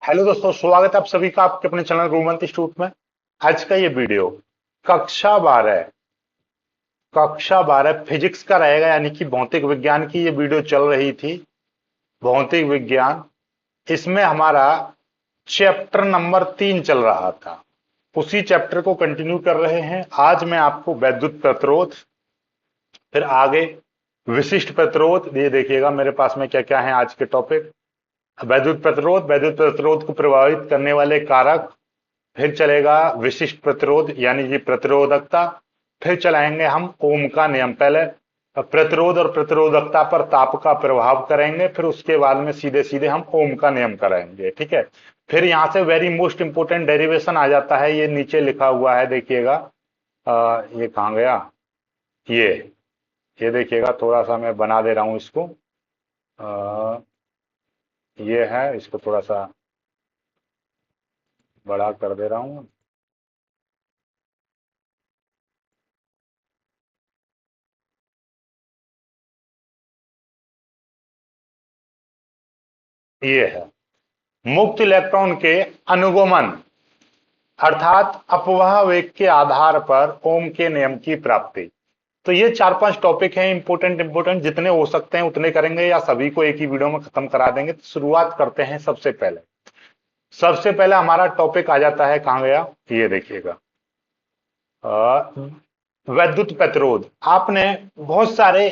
Hello दोस्तों, स्वागत है आप सभी का आपके अपने चैनल गुरुमंत इंस्टीट्यूट में। आज का ये वीडियो कक्षा 12 फिजिक्स का रहेगा, यानी कि भौतिक विज्ञान की ये वीडियो चल रही थी। भौतिक विज्ञान, इसमें हमारा चैप्टर नंबर 3 चल रहा था। उसी चैप्टर को कंटिन्यू कर रहे हैं। आज मैं आपको वैद्युत प्रतिरोध, फिर आगे विशिष्ट प्रतिरोध, ये देखिएगा मेरे पास में क्या क्या है आज के टॉपिक। वैद्युत प्रतिरोध को प्रभावित करने वाले कारक, फिर चलेगा विशिष्ट प्रतिरोध यानी कि प्रतिरोधकता, फिर चलाएंगे हम ओम का नियम। पहले प्रतिरोध और प्रतिरोधकता पर ताप का प्रभाव करेंगे, फिर उसके बाद में सीधे सीधे हम ओम का नियम कराएंगे, ठीक है। फिर यहां से वेरी मोस्ट इंपोर्टेंट डेरिवेशन आ जाता है, ये नीचे लिखा हुआ है, देखिएगा। ये कहाँ गया, ये ये देखिएगा, थोड़ा सा मैं बना दे रहा हूं इसको। आ, ये है, इसको थोड़ा सा बड़ा कर दे रहा हूं। ये है मुक्त इलेक्ट्रॉन के अनुगमन, अर्थात अपवाह वेग के आधार पर ओम के नियम की प्राप्ति। तो ये 4-5 टॉपिक हैं, इंपोर्टेंट जितने हो सकते हैं उतने करेंगे, या सभी को एक ही वीडियो में खत्म करा देंगे। तो शुरुआत करते हैं। सबसे पहले हमारा टॉपिक आ जाता है, कहां गया, ये देखिएगा, वैद्युत प्रतिरोध। आपने बहुत सारे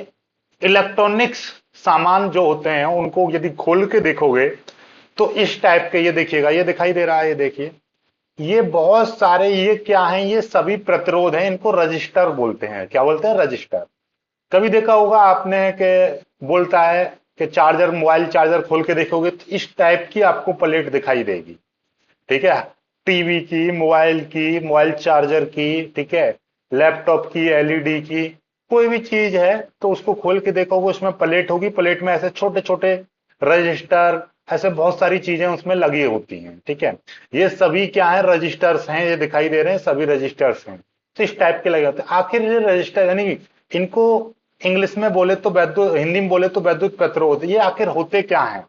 इलेक्ट्रॉनिक्स सामान जो होते हैं उनको यदि खोल के देखोगे तो इस टाइप के, ये देखिएगा, ये दिखाई दे रहा है, ये देखिए, ये बहुत सारे, ये क्या हैं, ये सभी प्रतिरोध हैं। इनको रजिस्टर बोलते हैं। क्या बोलते हैं? रजिस्टर। कभी देखा होगा आपने कि बोलता है कि चार्जर, मोबाइल चार्जर खोल के देखोगे तो इस टाइप की आपको प्लेट दिखाई देगी, ठीक है। टीवी की, मोबाइल की, मोबाइल चार्जर की, ठीक है, लैपटॉप की, एलईडी की, कोई भी चीज है तो उसको खोल के देखोगे, उसमें प्लेट होगी। प्लेट में ऐसे छोटे छोटे रजिस्टर, ऐसे बहुत सारी चीजें उसमें लगी होती हैं, ठीक है। ये सभी क्या है? रजिस्टर्स हैं। ये दिखाई दे रहे हैं, सभी रजिस्टर्स हैं। तो इस टाइप के लगे होते हैं। आखिर ये रजिस्टर, यानी इनको इंग्लिश में बोले तो वैद्युत, हिंदी में बोले तो वैद्युत प्रतिरोध, ये आखिर होते क्या है,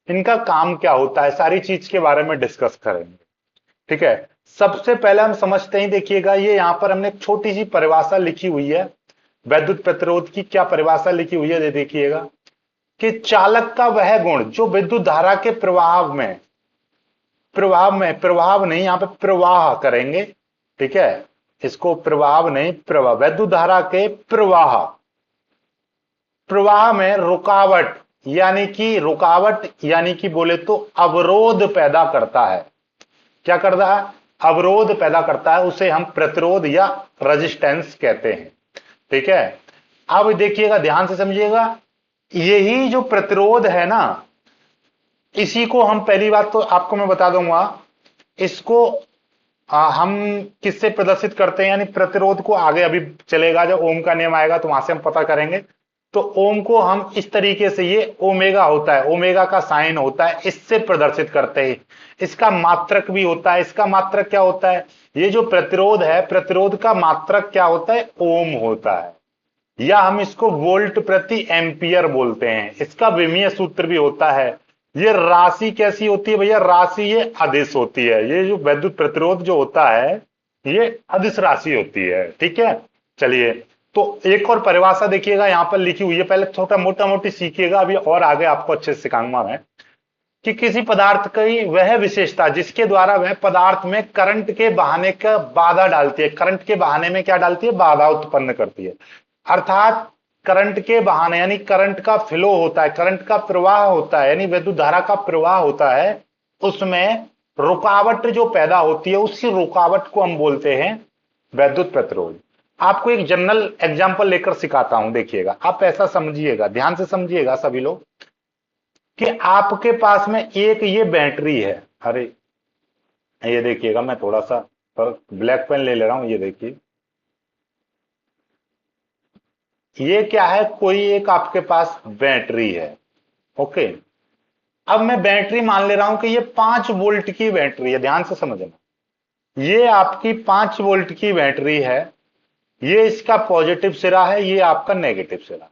इनका काम क्या होता है, सारी चीज के बारे में डिस्कस करेंगे, ठीक है। सबसे पहले हम समझते हैं, देखिएगा, ये यहां पर हमने एक छोटी सी परिभाषा लिखी हुई है वैद्युत प्रतिरोध की। क्या परिभाषा लिखी हुई है, ये देखिएगा, कि चालक का वह गुण जो विद्युत धारा के प्रवाह नहीं, यहां पे प्रवाह करेंगे, ठीक है। इसको प्रवाह नहीं, प्रवाह, वैद्युत धारा के प्रवाह प्रवाह में रुकावट यानी कि बोले तो अवरोध पैदा करता है। क्या करता है? अवरोध पैदा करता है। उसे हम प्रतिरोध या रेजिस्टेंस कहते हैं, ठीक है। अब देखिएगा, ध्यान से समझिएगा, यही जो प्रतिरोध है ना, इसी को हम, पहली बात तो आपको मैं बता दूंगा, इसको हम किससे प्रदर्शित करते हैं, यानी प्रतिरोध को आगे अभी चलेगा, जब ओम का नियम आएगा तो वहां से हम पता करेंगे। तो ओम को हम इस तरीके से, ये ओमेगा होता है, ओमेगा का साइन होता है, इससे प्रदर्शित करते हैं। इसका मात्रक भी होता है। इसका मात्रक क्या होता है? ये जो प्रतिरोध है, प्रतिरोध का मात्रक क्या होता है? ओम होता है, या हम इसको वोल्ट प्रति एम्पियर बोलते हैं। इसका विमीय सूत्र भी होता है। ये राशि कैसी होती है भैया? राशि ये अदिश होती है। ये जो वैद्युत प्रतिरोध जो होता है, ये अदिश राशि होती है, ठीक है। चलिए, तो एक और परिभाषा देखिएगा यहां पर लिखी हुई है, पहले छोटा मोटा मोटी सीखिएगा, अभी और आगे आपको अच्छे से सिखाऊंगा मैं। कि किसी पदार्थ की वह विशेषता जिसके द्वारा वह पदार्थ में करंट के बहाने का बाधा डालती है। करंट के बहाने में क्या डालती है? बाधा उत्पन्न करती है। अर्थात करंट के बहाने, यानी करंट का फ्लो होता है, करंट का प्रवाह होता है, यानी विद्युत धारा का प्रवाह होता है, उसमें रुकावट जो पैदा होती है, उसी रुकावट को हम बोलते हैं वैद्युत प्रतिरोध। आपको एक जनरल एग्जांपल लेकर सिखाता हूं, देखिएगा, आप ऐसा समझिएगा, ध्यान से समझिएगा सभी लोग, कि आपके पास में एक ये बैटरी है। अरे, ये देखिएगा, मैं थोड़ा सा ब्लैक पेन ले ले रहा हूं, ये देखिए, ये क्या है? कोई एक आपके पास बैटरी है, ओके। अब मैं बैटरी मान ले रहा हूं कि ये 5 वोल्ट की बैटरी है। ध्यान से समझना, ये आपकी 5 वोल्ट की बैटरी है। ये इसका पॉजिटिव सिरा है, ये आपका नेगेटिव सिरा।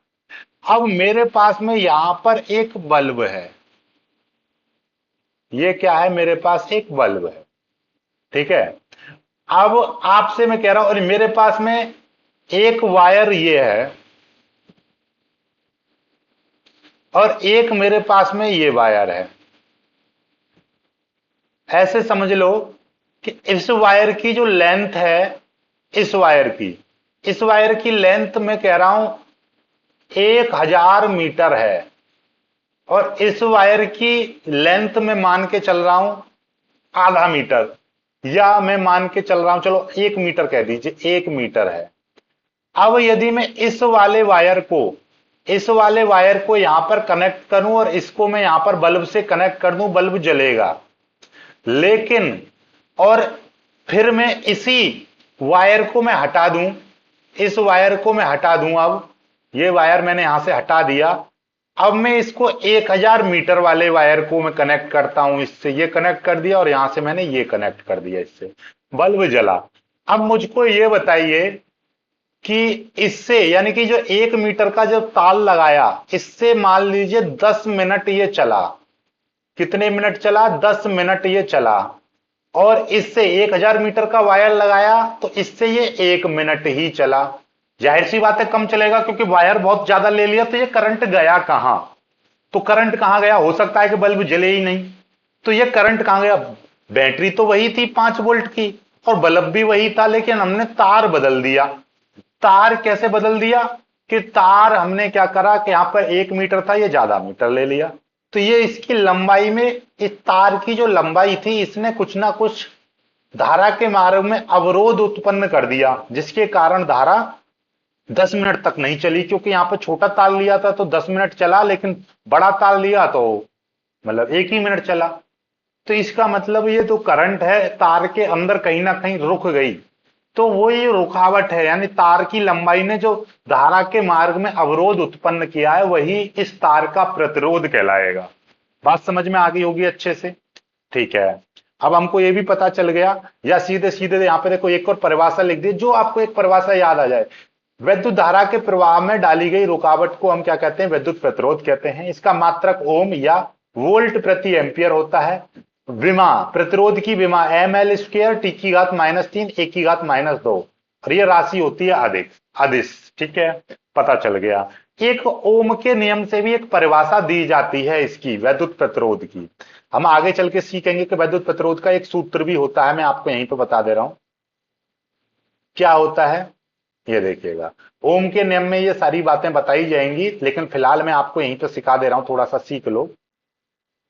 अब मेरे पास में यहां पर एक बल्ब है, ये क्या है, मेरे पास एक बल्ब है, ठीक है। अब आपसे मैं कह रहा हूं, और मेरे पास में एक वायर ये है और एक मेरे पास में ये वायर है। ऐसे समझ लो कि इस वायर की जो लेंथ है, इस वायर की लेंथ मैं कह रहा हूं 1000 मीटर है, और इस वायर की लेंथ में मान के चल रहा हूं आधा मीटर, या मैं मान के चल रहा हूं, चलो 1 मीटर कह दीजिए, 1 मीटर है। अब यदि मैं इस वाले वायर को यहां पर कनेक्ट करूं और इसको मैं यहां पर बल्ब से कनेक्ट कर दूं, बल्ब जलेगा। लेकिन और फिर मैं इसी वायर को मैं हटा दूं, इस वायर को मैं हटा दूं, अब ये वायर मैंने यहां से हटा दिया। अब मैं इसको 1000 मीटर वाले वायर को मैं कनेक्ट करता हूं, इससे ये कनेक्ट कर दिया और यहां से मैंने ये कनेक्ट कर दिया, इससे बल्ब जला। अब मुझको ये बताइए कि इससे, यानी कि जो 1 मीटर का जो तार लगाया, इससे मान लीजिए 10 मिनट ये चला। कितने मिनट चला? 10 मिनट ये चला। और इससे 1000 मीटर का वायर लगाया तो इससे ये 1 मिनट ही चला। जाहिर सी बात है कम चलेगा, क्योंकि वायर बहुत ज्यादा ले लिया, तो ये करंट गया कहां? तो करंट कहां गया? हो सकता है कि बल्ब जले ही नहीं, तो ये करंट कहां गया? बैटरी तो वही थी 5 वोल्ट की और बल्ब भी वही था, लेकिन हमने तार बदल दिया। तार कैसे बदल दिया? कि तार हमने क्या करा कि यहां पर 1 मीटर था, ये ज्यादा मीटर ले लिया। तो ये इसकी लंबाई में, इस तार की जो लंबाई थी, इसने कुछ ना कुछ धारा के मार्ग में अवरोध उत्पन्न कर दिया, जिसके कारण धारा 10 मिनट तक नहीं चली। क्योंकि यहां पर छोटा तार लिया था तो 10 मिनट चला, लेकिन बड़ा तार लिया तो मतलब 1 ही मिनट चला। तो इसका मतलब ये जो करंट है तार के अंदर कहीं ना कहीं रुक गई। तो वो ये रुकावट है, यानी तार की लंबाई ने जो धारा के मार्ग में अवरोध उत्पन्न किया है, वही इस तार का प्रतिरोध कहलाएगा। बात समझ में आ गई होगी अच्छे से? ठीक है। अब हमको ये भी पता चल गया, या सीधे सीधे यहां पे देखो एक और परिभाषा लिख दी, जो आपको एक परिभाषा याद आ जाए। विद्युत धारा के प्रवाह में डाली गई रुकावट को हम क्या कहते हैं? विद्युत प्रतिरोध कहते हैं। इसका मात्रक ओम या वोल्ट प्रति एंपियर होता है। विमा, प्रतिरोध की विमा ml² T⁻³ 1⁻², और ये राशि होती है अधिक अदिश। ठीक है, पता चल गया। एक ओम के नियम से भी एक परिभाषा दी जाती है इसकी, वैद्युत प्रतिरोध की। हम आगे चल के सीखेंगे कि वैद्युत प्रतिरोध का एक सूत्र भी होता है, मैं आपको यहीं पे बता दे रहा हूं क्या होता है। ये देखिएगा, ओम के नियम में ये सारी बातें बताई जाएंगी, लेकिन फिलहाल मैं आपको यहीं पे सिखा दे रहा हूं, थोड़ा सा सीख लो।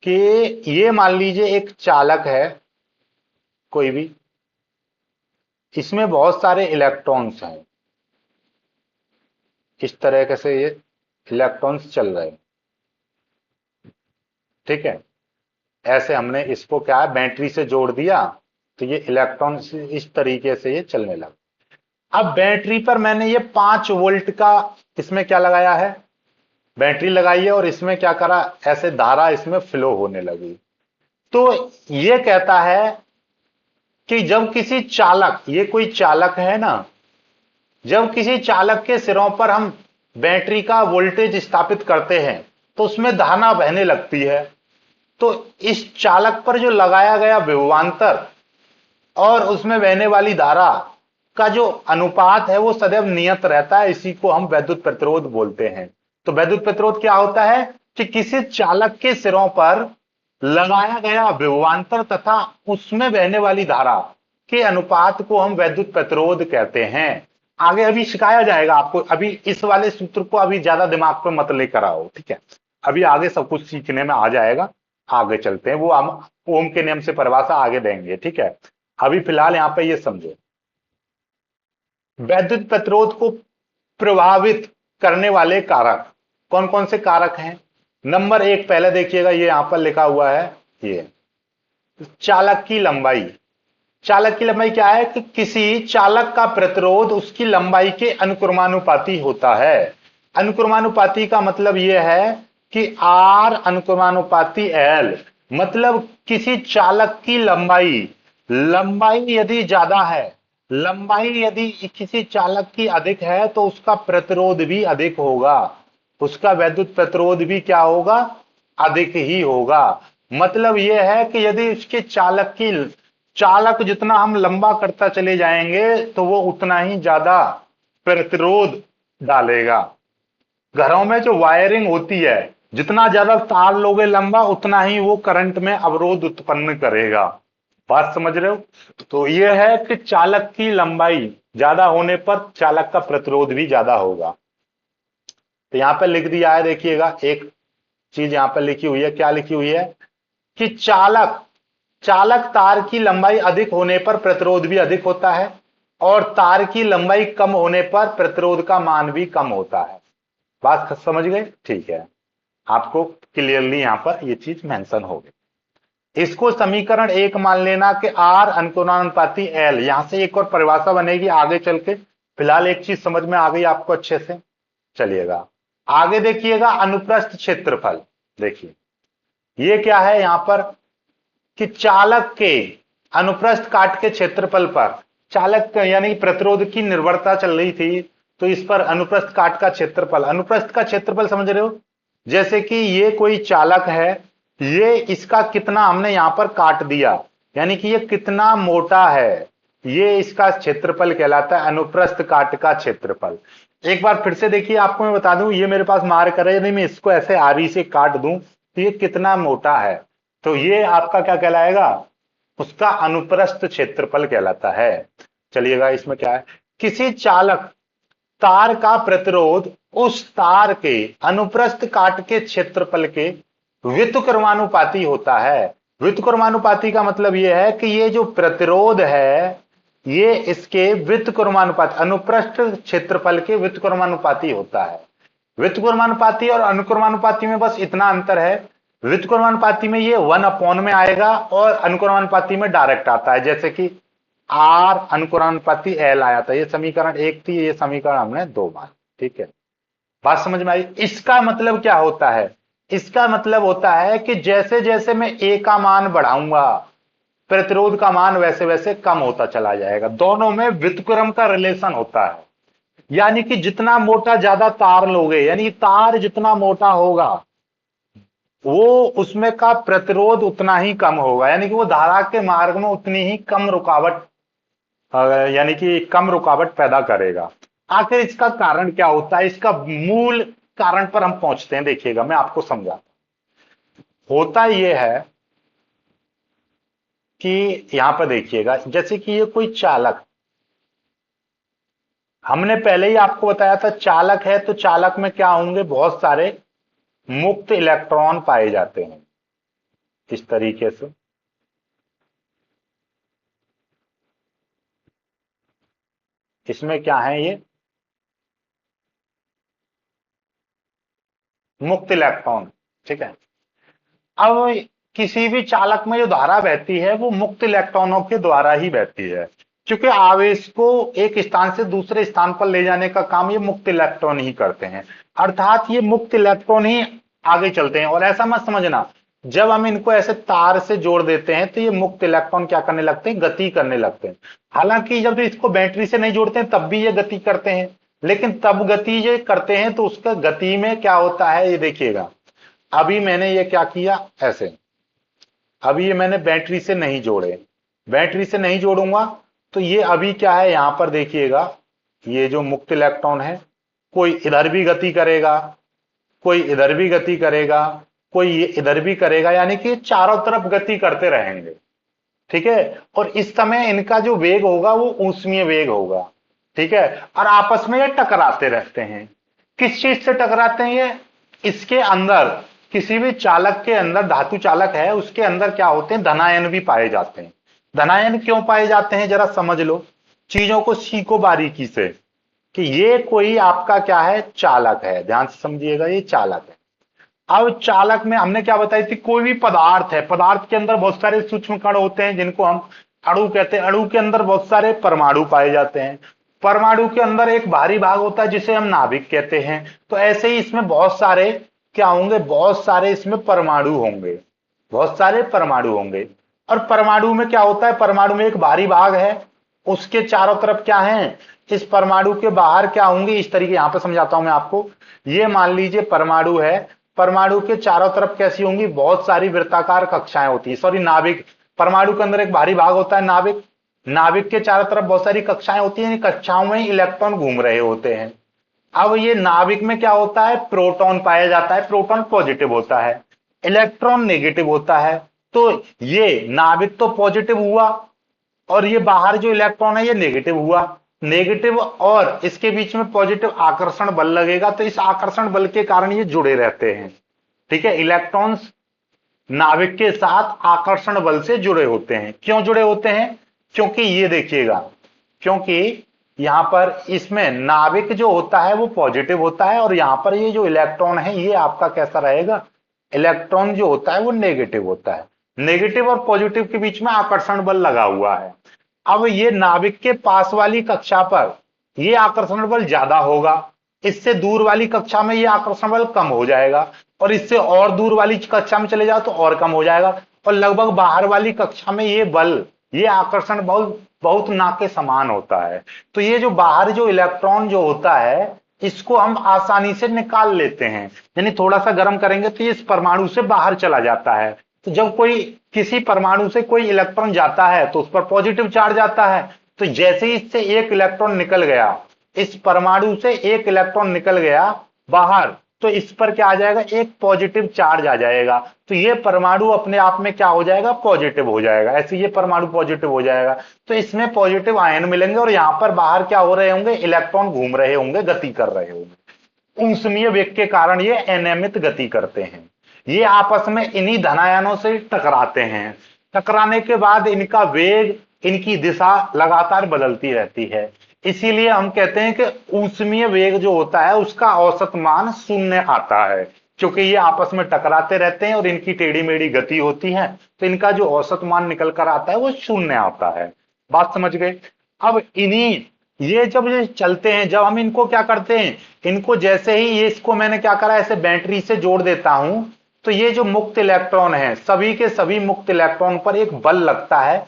कि ये मान लीजिए एक चालक है कोई भी, इसमें बहुत सारे इलेक्ट्रॉन्स हैं, इस तरह से ये इलेक्ट्रॉन्स चल रहे हैं। ठीक है, ऐसे हमने इसको क्या है, बैटरी से जोड़ दिया, तो ये इलेक्ट्रॉन इस तरीके से ये चलने लगा। अब बैटरी पर मैंने ये 5 वोल्ट का इसमें क्या लगाया है, बैटरी लगाई है, और इसमें क्या करा, ऐसे धारा इसमें फ्लो होने लगी। तो ये कहता है कि जब किसी चालक, ये कोई चालक है ना, जब किसी चालक के सिरों पर हम बैटरी का वोल्टेज स्थापित करते हैं तो उसमें धारा बहने लगती है। तो इस चालक पर जो लगाया गया विभवांतर और उसमें बहने वाली धारा का जो अनुपात है वो सदैव नियत रहता है। इसी को हम वैद्युत प्रतिरोध बोलते हैं। तो वैद्युत प्रतिरोध क्या होता है कि किसी चालक के सिरों पर लगाया गया विभवांतर तथा उसमें बहने वाली धारा के अनुपात को हम वैद्युत प्रतिरोध कहते हैं। आगे अभी सिखाया जाएगा आपको, अभी इस वाले सूत्र को अभी ज्यादा दिमाग पर मत लेकर आओ, ठीक है। अभी आगे सब कुछ सीखने में आ जाएगा, आगे चलते हैं, वो हम ओम के नियम से परिभाषा आगे देंगे, ठीक है। अभी फिलहाल यहां पे ये समझो, वैद्युत प्रतिरोध को प्रभावित करने वाले कारक कौन कौन से कारक हैं। नंबर 1 पहले देखिएगा, ये यहां पर लिखा हुआ है, ये चालक की लंबाई। चालक की लंबाई क्या है कि किसी चालक का प्रतिरोध उसकी लंबाई के अनुक्रमानुपाती होता है। अनुक्रमानुपाती का मतलब यह है कि R अनुक्रमानुपाती L, मतलब किसी चालक की लंबाई, लंबाई यदि ज्यादा है, लंबाई यदि किसी चालक की अधिक है तो उसका प्रतिरोध भी अधिक होगा, उसका वैद्युत प्रतिरोध भी क्या होगा, अधिक ही होगा। मतलब यह है कि यदि उसके चालक जितना हम लंबा करता चले जाएंगे तो वो उतना ही ज्यादा प्रतिरोध डालेगा। घरों में जो वायरिंग होती है, जितना ज्यादा तार लोगे लंबा उतना ही वो करंट में अवरोध उत्पन्न करेगा। बात समझ रहे हो? तो ये है कि चालक की लंबाई ज्यादा होने पर चालक का प्रतिरोध भी ज्यादा होगा। तो यहां पर लिख दिया है, देखिएगा एक चीज यहां पर लिखी हुई है। क्या लिखी हुई है कि चालक चालक तार की लंबाई अधिक होने पर प्रतिरोध भी अधिक होता है और तार की लंबाई कम होने पर प्रतिरोध का मान भी कम होता है। बात समझ गए? ठीक है, आपको क्लियरली यहां पर यह चीज मेंशन हो गई। इसको समीकरण 1 मान लेना कि आर अनुकूलनानुपाती एल। यहां से एक और परिभाषा बनेगी आगे चल के। फिलहाल एक चीज समझ में आ गई आपको अच्छे से। चलिएगा आगे देखिएगा, अनुप्रस्थ क्षेत्रफल। देखिए ये क्या है यहां पर कि चालक के अनुप्रस्थ काट के क्षेत्रफल पर चालक यानी कि प्रतिरोध की निर्भरता चल रही थी, तो इस पर अनुप्रस्थ काट का क्षेत्रफल, अनुप्रस्थ का क्षेत्रफल समझ रहे हो? जैसे कि ये कोई चालक है, ये इसका कितना हमने यहां पर काट दिया, यानी कि ये कितना मोटा है, ये इसका क्षेत्रफल कहलाता है, अनुप्रस्थ काट का क्षेत्रफल। एक बार फिर से देखिए, आपको मैं बता दूं, ये मेरे पास मार्क है, यदि मैं इसको ऐसे आरी से काट दूं तो ये कितना मोटा है, तो ये आपका क्या कहलाएगा? उसका अनुप्रस्थ क्षेत्रफल कहलाता है। चलिएगा इसमें क्या है, किसी चालक तार का प्रतिरोध उस तार के अनुप्रस्थ काट के क्षेत्रफल के व्युत्क्रमानुपाती होता है। व्युत्क्रमानुपाती का मतलब यह है कि ये जो प्रतिरोध है ये इसके व्युत्क्रमानुपाती, अनुप्रस्थ क्षेत्रफल के व्युत्क्रमानुपाती होता है। व्युत्क्रमानुपाती और अनुक्रमानुपाती में बस इतना अंतर है, व्युत्क्रमानुपाती में ये 1 में आएगा और अनुक्रमानुपाती में डायरेक्ट आता है, जैसे कि आर अनुक्रमानुपाती एल आया था। ये समीकरण 1 थी, ये समीकरण हमने 2 मान। ठीक है, बात समझ में आई? इसका मतलब क्या होता है? इसका मतलब होता है कि जैसे जैसे मैं ए का मान बढ़ाऊंगा प्रतिरोध का मान वैसे वैसे कम होता चला जाएगा। दोनों में व्युत्क्रम का रिलेशन होता है, यानी कि जितना मोटा ज्यादा तार लोगे, यानी तार जितना मोटा होगा वो उसमें का प्रतिरोध उतना ही कम होगा, यानी कि वो धारा के मार्ग में उतनी ही कम रुकावट, यानी कि कम रुकावट पैदा करेगा। आखिर इसका कारण क्या होता है? इसका मूल कारण पर हम पहुंचते हैं। देखिएगा मैं आपको समझाता हूं। होता यह है कि यहां पर देखिएगा, जैसे कि ये कोई चालक, हमने पहले ही आपको बताया था चालक है, तो चालक में क्या होंगे? बहुत सारे मुक्त इलेक्ट्रॉन पाए जाते हैं इस तरीके से। इसमें क्या है? ये मुक्त इलेक्ट्रॉन। ठीक है, अब किसी भी चालक में जो धारा बहती है वो मुक्त इलेक्ट्रॉनों के द्वारा ही बहती है, क्योंकि आवेश को एक स्थान से दूसरे स्थान पर ले जाने का काम ये मुक्त इलेक्ट्रॉन ही करते हैं। अर्थात ये मुक्त इलेक्ट्रॉन ही आगे चलते हैं। और ऐसा मत समझना, जब हम इनको ऐसे तार से जोड़ देते हैं तो ये मुक्त इलेक्ट्रॉन क्या करने लगते हैं? गति करने लगते हैं। हालांकि जब इसको बैटरी से नहीं जोड़ते हैं तब भी ये गति करते हैं, लेकिन तब गति ये करते हैं तो उसका गति में क्या होता है ये देखिएगा। अभी मैंने ये क्या किया, ऐसे, अभी ये मैंने बैटरी से नहीं जोड़े, बैटरी से नहीं जोड़ूंगा तो ये अभी क्या है यहां पर देखिएगा, ये जो मुक्त इलेक्ट्रॉन है कोई इधर भी गति करेगा, कोई इधर भी गति करेगा, कोई ये इधर भी करेगा, यानी कि चारों तरफ गति करते रहेंगे। ठीक है, और इस समय इनका जो वेग होगा वो ऊष्मीय वेग होगा। ठीक है, और आपस में ये टकराते रहते हैं। किस चीज से टकराते हैं ये? इसके अंदर, किसी भी चालक के अंदर, धातु चालक है उसके अंदर क्या होते हैं? धनायन भी पाए जाते हैं। धनायन क्यों पाए जाते हैं जरा समझ लो, चीजों को सीखो बारीकी से, कि ये कोई आपका क्या है? चालक है। ध्यान से समझिएगा, ये चालक है। अब चालक में हमने क्या बताई थी? कोई भी पदार्थ है, पदार्थ के अंदर बहुत सारे सूक्ष्म कण होते हैं जिनको हम अणु कहते हैं। अणु के अंदर बहुत सारे परमाणु पाए जाते हैं। परमाणु के अंदर एक भारी भाग होता है जिसे हम नाभिक कहते हैं। तो ऐसे ही इसमें बहुत सारे क्या होंगे? बहुत सारे इसमें परमाणु होंगे, बहुत सारे परमाणु होंगे। और परमाणु में क्या होता है? परमाणु में एक भारी भाग है, उसके चारों तरफ क्या है? इस परमाणु के बाहर क्या होंगे? इस तरीके, यहां पर समझाता हूं मैं आपको। ये मान लीजिए परमाणु है, परमाणु के चारों तरफ कैसी होंगी, बहुत सारी वृत्ताकार कक्षाएं होती है, सॉरी नाभिक, परमाणु के अंदर एक भारी भाग होता है नाभिक, नाभिक के चारों तरफ बहुत सारी कक्षाएं होती हैं, कक्षाओं में इलेक्ट्रॉन घूम रहे होते हैं। अब ये नाभिक में क्या होता है, प्रोटॉन पाया जाता है, प्रोटॉन पॉजिटिव होता है, इलेक्ट्रॉन नेगेटिव होता है। तो ये नाभिक तो पॉजिटिव हुआ और ये बाहर जो इलेक्ट्रॉन है ये नेगेटिव हुआ, नेगेटिव और इसके बीच में पॉजिटिव आकर्षण बल लगेगा, तो इस आकर्षण बल के कारण ये जुड़े रहते हैं। ठीक है, इलेक्ट्रॉन्स नाभिक के साथ आकर्षण बल से जुड़े होते हैं। क्यों जुड़े होते हैं, क्योंकि ये देखिएगा, क्योंकि यहां पर इसमें नाभिक जो होता है वो पॉजिटिव होता है और यहां पर ये जो इलेक्ट्रॉन है ये आपका कैसा रहेगा, इलेक्ट्रॉन जो होता है वो नेगेटिव होता है। नेगेटिव और पॉजिटिव के बीच में आकर्षण बल लगा हुआ है। अब ये नाभिक के पास वाली कक्षा पर ये आकर्षण बल ज्यादा होगा, इससे दूर वाली कक्षा में ये आकर्षण बल कम हो जाएगा, और इससे और दूर वाली कक्षा में चले जाओ तो और कम हो जाएगा, और लगभग बाहर वाली कक्षा में ये बल, ये आकर्षण बल बहुत ना के समान होता है। तो ये जो बाहर जो इलेक्ट्रॉन जो होता है इसको हम आसानी से निकाल लेते हैं, यानी थोड़ा सा गर्म करेंगे तो ये इस परमाणु से बाहर चला जाता है। तो जब कोई किसी परमाणु से कोई इलेक्ट्रॉन जाता है तो उस पर पॉजिटिव चार्ज आता है, तो जैसे ही इससे एक इलेक्ट्रॉन निकल गया, इस परमाणु से एक इलेक्ट्रॉन निकल गया बाहर, तो इस पर क्या आ जाएगा, एक पॉजिटिव चार्ज आ जाएगा। तो ये परमाणु अपने आप में क्या हो जाएगा, पॉजिटिव हो जाएगा, ऐसे ये परमाणु पॉजिटिव हो जाएगा। तो इसमें पॉजिटिव आयन मिलेंगे और यहां पर बाहर क्या हो रहे होंगे, इलेक्ट्रॉन घूम रहे होंगे, गति कर रहे होंगे। ऊष्मीय वेग के कारण ये अनियमित गति करते हैं, ये आपस में इन्हीं धनायनों से टकराते हैं। टकराने के बाद इनका वेग, इनकी दिशा लगातार बदलती रहती है। इसीलिए हम कहते हैं कि ऊष्मीय वेग जो होता है उसका औसत मान शून्य आता है, क्योंकि ये आपस में टकराते रहते हैं और इनकी टेढ़ी मेढ़ी गति होती है, तो इनका जो औसत मान निकल कर आता है वो शून्य आता है। बात समझ गए। अब इन्हीं ये जब ये चलते हैं, जब हम इनको क्या करते हैं, इनको जैसे ही ये, इसको मैंने क्या करा, ऐसे बैटरी से जोड़ देता हूं, तो ये जो मुक्त इलेक्ट्रॉन है सभी के सभी मुक्त इलेक्ट्रॉन पर एक बल लगता है।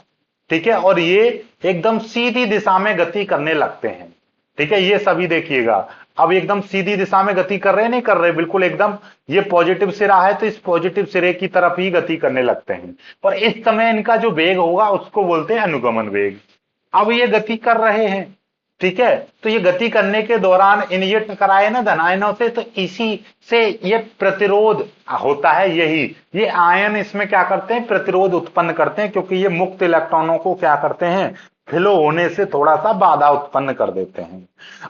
ठीक है, और ये एकदम सीधी दिशा में गति करने लगते हैं। ठीक है, ये सभी देखिएगा अब एकदम सीधी दिशा में गति कर रहे, नहीं कर रहे, बिल्कुल एकदम, ये पॉजिटिव सिरा है तो इस पॉजिटिव सिरे की तरफ ही गति करने लगते हैं, और इस समय इनका जो वेग होगा उसको बोलते हैं अनुगमन वेग। अब ये गति कर रहे हैं, ठीक है, तो ये गति करने के दौरान इन ये टकराए ना धनायनों से, तो इसी से ये प्रतिरोध होता है, यही ये आयन इसमें क्या करते हैं, प्रतिरोध उत्पन्न करते हैं, क्योंकि ये मुक्त इलेक्ट्रॉनों को क्या करते हैं, फ्लो होने से थोड़ा सा बाधा उत्पन्न कर देते हैं।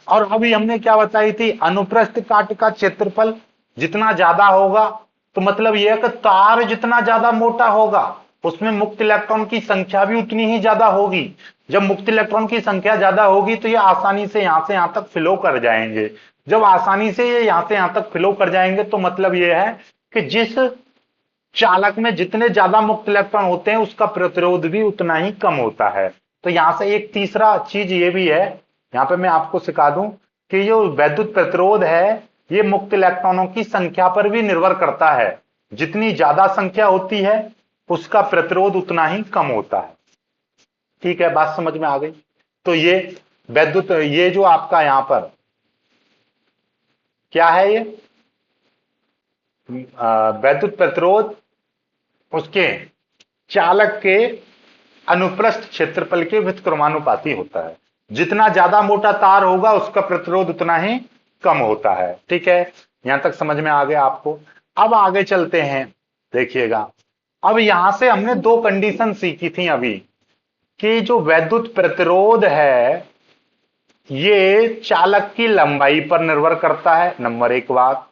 और अभी हमने क्या बताई थी, अनुप्रस्थ काट का क्षेत्रफल जितना ज्यादा होगा, तो मतलब यह है कि तार जितना ज्यादा मोटा होगा उसमें मुक्त इलेक्ट्रॉन की संख्या भी उतनी ही ज्यादा होगी। जब मुक्त इलेक्ट्रॉन की संख्या ज्यादा होगी तो ये आसानी से यहां तक फ्लो कर जाएंगे। जब आसानी से ये यहां से यहां तक फ्लो कर जाएंगे तो मतलब ये है कि जिस चालक में जितने ज्यादा मुक्त इलेक्ट्रॉन होते हैं उसका प्रतिरोध भी उतना ही कम होता है। तो यहां से एक तीसरा चीज ये भी है, यहां पे मैं आपको सिखा दूं कि जो वैद्युत प्रतिरोध है ये मुक्त इलेक्ट्रॉनों की संख्या पर भी निर्भर करता है। जितनी ज्यादा संख्या होती है उसका प्रतिरोध उतना ही कम होता है। ठीक है, बात समझ में आ गई। तो ये वैद्युत, ये जो आपका यहां पर क्या है, ये वैद्युत प्रतिरोध उसके चालक के अनुप्रस्थ क्षेत्रफल के व्युत्क्रमानुपाती होता है। जितना ज्यादा मोटा तार होगा उसका प्रतिरोध उतना ही कम होता है। ठीक है, यहां तक समझ में आ गया आपको। अब आगे चलते हैं, देखिएगा अब यहां से हमने दो कंडीशन सीखी थी अभी, कि जो वैद्युत प्रतिरोध है ये चालक की लंबाई पर निर्भर करता है, नंबर एक बात,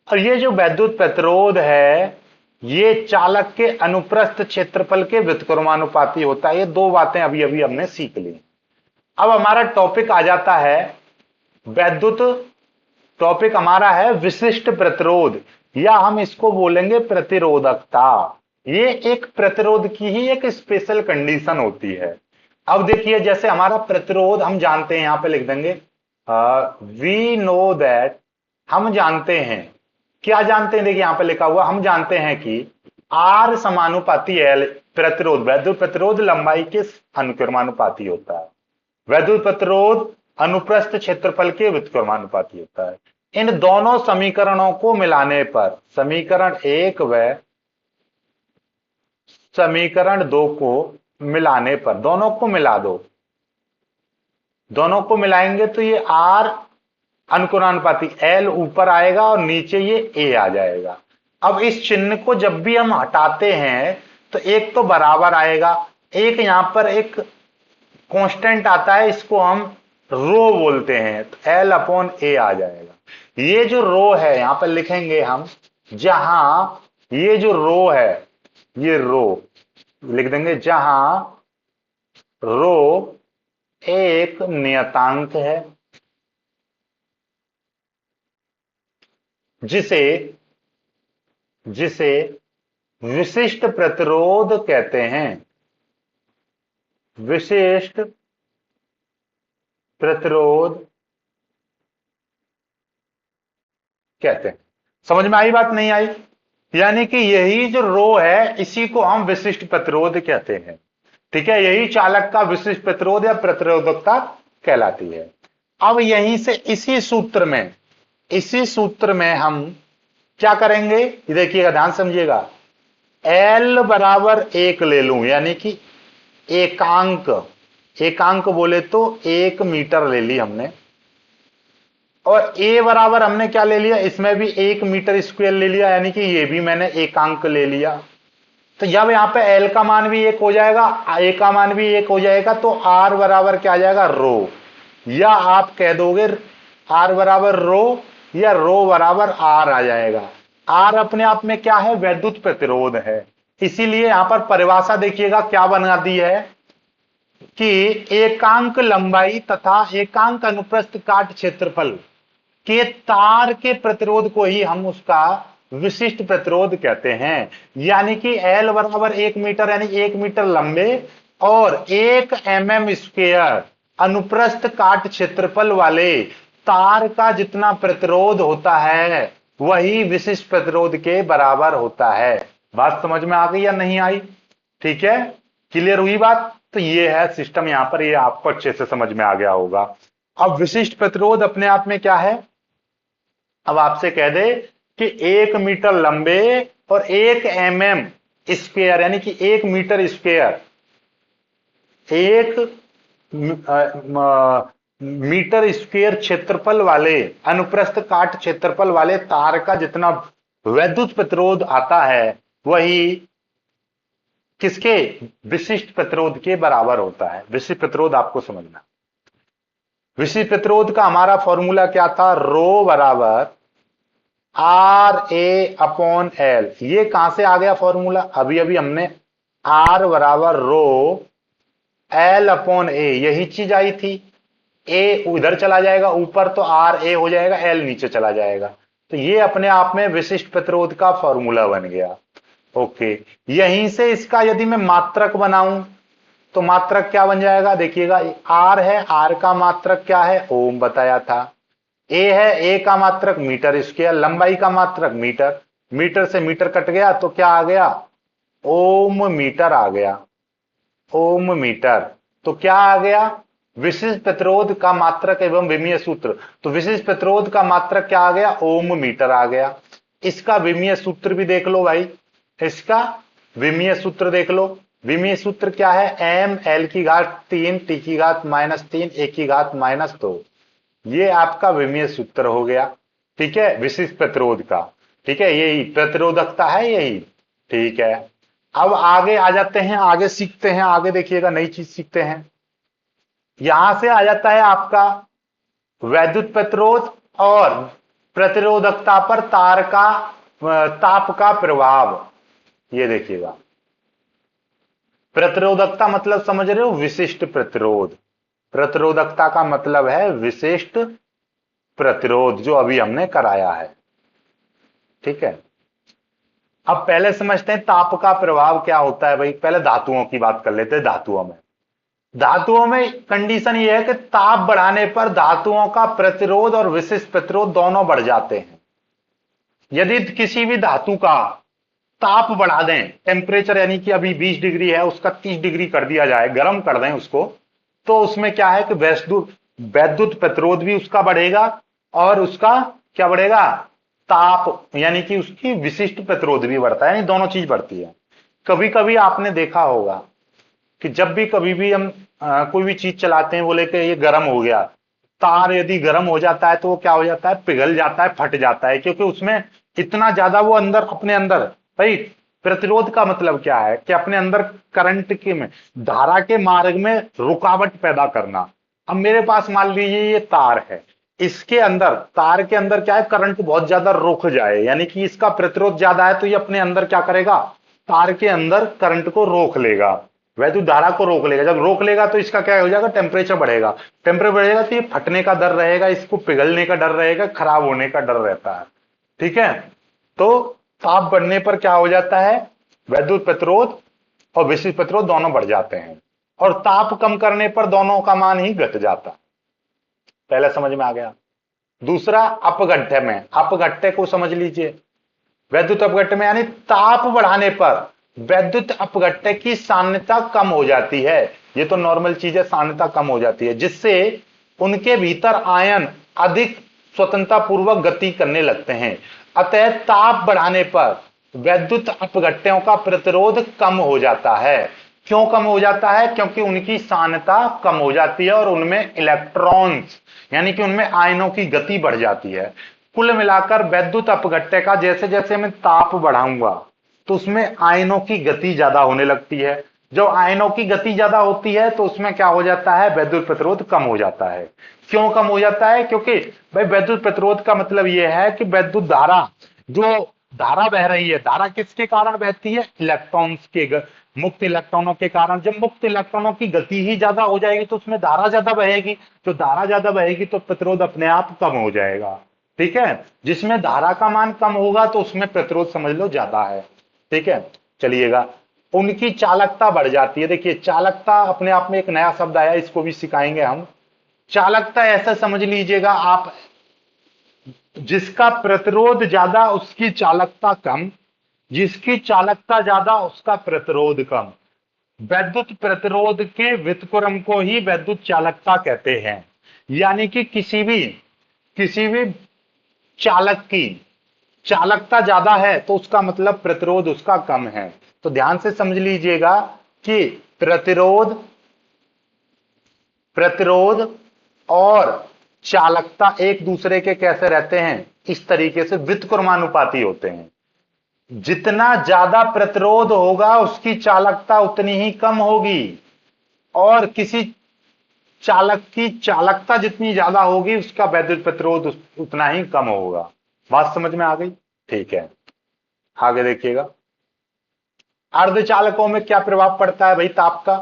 और ये जो वैद्युत प्रतिरोध है ये चालक के अनुप्रस्थ क्षेत्रफल के व्युत्क्रमानुपाती होता है। ये दो बातें अभी अभी हमने सीख ली। अब हमारा टॉपिक आ जाता है वैद्युत, टॉपिक हमारा है विशिष्ट प्रतिरोध, या हम इसको बोलेंगे प्रतिरोधकता। ये एक प्रतिरोध की ही एक स्पेशल कंडीशन होती है। अब देखिए जैसे हमारा प्रतिरोध हम जानते हैं, यहां पे लिख देंगे वी नो दैट, हम जानते हैं, क्या जानते हैं, देखिए यहां पे लिखा हुआ, हम जानते हैं कि आर समानुपाती एल, प्रतिरोध वैद्युत प्रतिरोध लंबाई के अनुक्रमानुपाती होता है। वैद्युत प्रतिरोध अनुप्रस्थ क्षेत्रफल के व्युत्क्रमानुपाती होता है। इन दोनों समीकरणों को मिलाने पर समीकरण 1 व समीकरण 2 को मिलाने पर, दोनों को मिला दो, दोनों को मिलाएंगे तो ये आर अनुकुलानुपाती एल ऊपर आएगा और नीचे ये ए आ जाएगा। अब इस चिन्ह को जब भी हम हटाते हैं तो एक तो बराबर आएगा, एक यहां पर एक कांस्टेंट आता है, इसको हम रो बोलते हैं, तो एल अपॉन ए आ जाएगा। ये जो रो है यहां पर लिखेंगे हम, जहां ये जो रो है, ये रो लिख देंगे, जहां रो एक नियतांक है जिसे जिसे विशिष्ट प्रतिरोध कहते हैं, विशिष्ट प्रतिरोध कहते हैं। समझ में आई बात, नहीं आई? यानी कि यही जो रो है इसी को हम विशिष्ट प्रतिरोध कहते हैं। ठीक है, यही चालक का विशिष्ट प्रतिरोध या प्रतिरोधकता कहलाती है। अब यहीं से इसी सूत्र में हम क्या करेंगे, ये देखिएगा, ध्यान समझिएगा। L बराबर 1 ले लूं, यानी कि एकांक बोले तो 1 मीटर ले ली हमने, और A बराबर हमने क्या ले लिया, इसमें भी 1 मीटर स्क्वायर ले लिया, यानी कि ये भी मैंने एकांक ले लिया। तो जब यहां पे L का मान भी 1 हो जाएगा, A का मान भी 1 हो जाएगा, तो R बराबर क्या आ जाएगा, रो, या आप कह दोगे R बराबर रो या रो बराबर R आ जाएगा। R अपने आप में क्या है, वैद्युत प्रतिरोध है। इसीलिए यहां पर परिभाषा देखिएगा क्या बना दी है कि एकांक लंबाई तथा एकांक अनुप्रस्थ काट क्षेत्रफल के तार के प्रतिरोध को ही हम उसका विशिष्ट प्रतिरोध कहते हैं। यानी कि L बराबर 1 मीटर, यानी 1 मीटर लंबे और 1 mm स्क्वायर अनुप्रस्थ काट क्षेत्रफल वाले तार का जितना प्रतिरोध होता है वही विशिष्ट प्रतिरोध के बराबर होता है। बात समझ में आ गई या नहीं आई? ठीक है, क्लियर हुई बात? तो ये है सिस्टम, यहां पर ये आपको अच्छे से समझ में आ गया होगा। अब विशिष्ट प्रतिरोध अपने आप में क्या है, अब आपसे कह दे कि 1 मीटर लंबे और 1 mm स्क्वायर, यानी कि 1 मीटर स्क्वायर, 1 मीटर स्क्वायर क्षेत्रफल वाले अनुप्रस्थ काट क्षेत्रफल वाले तार का जितना वैद्युत प्रतिरोध आता है वही किसके, विशिष्ट प्रतिरोध के बराबर होता है। विशिष्ट प्रतिरोध आपको समझना, विशिष्ट प्रतिरोध का हमारा फॉर्मूला क्या था, रो बराबर RA अपॉन L। ये कहां से आ गया फॉर्मूला, अभी अभी हमने R बराबर रो L अपॉन A, यही चीज आई थी। A उधर चला जाएगा ऊपर तो RA हो जाएगा, L नीचे चला जाएगा, तो ये अपने आप में विशिष्ट प्रतिरोध का फॉर्मूला बन गया। ओके, यहीं से इसका यदि मैं मात्रक बनाऊं तो मात्रक क्या बन जाएगा, देखिएगा, R है, R का मात्रक क्या है, ओम बताया था। A है, A का मात्रक मीटर स्क्वायर, लंबाई का मात्रक मीटर, मीटर से मीटर कट गया तो क्या आ गया, ओम मीटर आ गया, ओम मीटर। तो क्या आ गया, विशिष्ट प्रतिरोध का मात्रक एवं विमीय सूत्र। तो विशिष्ट प्रतिरोध का मात्रक क्या आ गया, ओम मीटर आ गया। इसका विमीय सूत्र भी देख लो भाई, इसका विमीय सूत्र देख लो। विमीय सूत्र क्या है, m l की घात 3 t की घात -3 a की घात -2, ये आपका विमीय सूत्र हो गया। ठीक है, विशिष्ट प्रतिरोध का। ठीक है, यही प्रतिरोधकता है यही। ठीक है, अब आगे आ जाते हैं, आगे सीखते हैं, आगे देखिएगा नई चीज सीखते हैं। यहां से आ जाता है आपका वैद्युत प्रतिरोध और प्रतिरोधकता पर तार का ताप का प्रभाव। ये देखिएगा, प्रतिरोधकता मतलब समझ रहे हो, विशिष्ट प्रतिरोध। प्रतिरोधकता का मतलब है विशिष्ट प्रतिरोध, जो अभी हमने कराया है। ठीक है, अब पहले समझते हैं ताप का प्रभाव क्या होता है भाई। पहले धातुओं की बात कर लेते हैं। धातुओं में कंडीशन ये है कि ताप बढ़ाने पर धातुओं का प्रतिरोध और विशिष्ट प्रतिरोध दोनों बढ़ जाते हैं। यदि किसी भी धातु का ताप बढ़ा दें, टेम्परेचर यानी कि अभी 20 डिग्री है उसका 30 डिग्री कर दिया जाए, गर्म कर दें उसको, तो उसमें क्या है कि वैद्युत प्रतिरोध भी उसका बढ़ेगा और उसका क्या बढ़ेगा, ताप, यानी कि उसकी विशिष्ट प्रतिरोध भी बढ़ता है, यानी दोनों चीज बढ़ती है। कभी कभी आपने देखा होगा कि जब भी कभी भी हम कोई भी चीज चलाते हैं, बोले कि ये गर्म हो गया, तार यदि गर्म हो जाता है तो वो क्या हो जाता है, पिघल जाता है, फट जाता है, क्योंकि उसमें इतना ज्यादा वो अंदर, अपने अंदर, भाई प्रतिरोध का मतलब क्या है कि अपने अंदर करंट के में, धारा के मार्ग में रुकावट पैदा करना। अब मेरे पास मान लीजिए ये तार है, इसके अंदर, तार के अंदर क्या है, करंट बहुत ज्यादा रुक जाए, यानी कि इसका प्रतिरोध ज्यादा है, तो ये अपने अंदर क्या करेगा, तार के अंदर करंट को रोक लेगा, वैद्युत धारा को रोक लेगा। जब रोक लेगा तो इसका क्या हो जाएगा, टेम्परेचर बढ़ेगा, टेम्परेचर बढ़ेगा तो ये फटने का डर रहेगा, इसको पिघलने का डर रहेगा, खराब होने का डर रहता है। ठीक है, तो ताप बढ़ने पर क्या हो जाता है, वैद्युत प्रतिरोध और विशिष्ट प्रतिरोध दोनों बढ़ जाते हैं, और ताप कम करने पर दोनों का मान ही घट जाता है। पहले समझ में आ गया। दूसरा, अपघट्य में, अपघट्य को समझ लीजिए। वैद्युत अपघट्य में यानी ताप बढ़ाने पर वैद्युत अपघट्य की साम्यता कम हो जाती है। ये तो नॉर्मल चीज है, साम्यता कम हो जाती है, जिससे उनके भीतर आयन अधिक स्वतंत्रता पूर्वक गति करने लगते हैं। अतः ताप बढ़ाने पर वैद्युत अपघट्यों का प्रतिरोध कम हो जाता है। क्यों कम हो जाता है, क्योंकि उनकी साम्यता कम हो जाती है और उनमें इलेक्ट्रॉन्स, यानी कि उनमें आयनों की गति बढ़ जाती है। कुल मिलाकर वैद्युत अपघट्य का जैसे जैसे मैं ताप बढ़ाऊंगा तो उसमें आयनों की गति ज्यादा होने लगती है। जब आयनों की गति ज्यादा होती है तो उसमें क्या हो जाता है, वैद्युत प्रतिरोध कम हो जाता है। क्यों कम हो जाता है, क्योंकि भाई वैद्युत प्रतिरोध का मतलब यह है कि वैद्युत धारा, जो धारा बह रही है, धारा किसके कारण बहती है, इलेक्ट्रॉन्स के, मुक्त इलेक्ट्रॉनों के कारण। जब मुक्त इलेक्ट्रॉनों की गति ही ज्यादा हो जाएगी तो उसमें धारा ज्यादा बहेगी, जो धारा ज्यादा बहेगी तो प्रतिरोध अपने आप कम हो जाएगा। ठीक है, जिसमें धारा का मान कम होगा तो उसमें प्रतिरोध समझ लो ज्यादा है। ठीक है, चलिएगा। उनकी चालकता बढ़ जाती है। देखिए, चालकता अपने आप में एक नया शब्द आया, इसको भी सिखाएंगे हम। चालकता ऐसा समझ लीजिएगा आप, जिसका प्रतिरोध ज्यादा उसकी चालकता कम, जिसकी चालकता ज्यादा उसका प्रतिरोध कम। वैद्युत प्रतिरोध के व्युत्क्रम को ही वैद्युत चालकता कहते हैं। यानी कि किसी भी चालक की चालकता ज्यादा है तो उसका मतलब प्रतिरोध उसका कम है। तो ध्यान से समझ लीजिएगा कि प्रतिरोध प्रतिरोध और चालकता एक दूसरे के कैसे रहते हैं, इस तरीके से व्युत्क्रमानुपाती होते हैं। जितना ज्यादा प्रतिरोध होगा उसकी चालकता उतनी ही कम होगी, और किसी चालक की चालकता जितनी ज्यादा होगी उसका वैद्युत प्रतिरोध उतना ही कम होगा। बात समझ में आ गई। ठीक है, आगे देखिएगा। अर्धचालकों में क्या प्रभाव पड़ता है भाई, ताप का।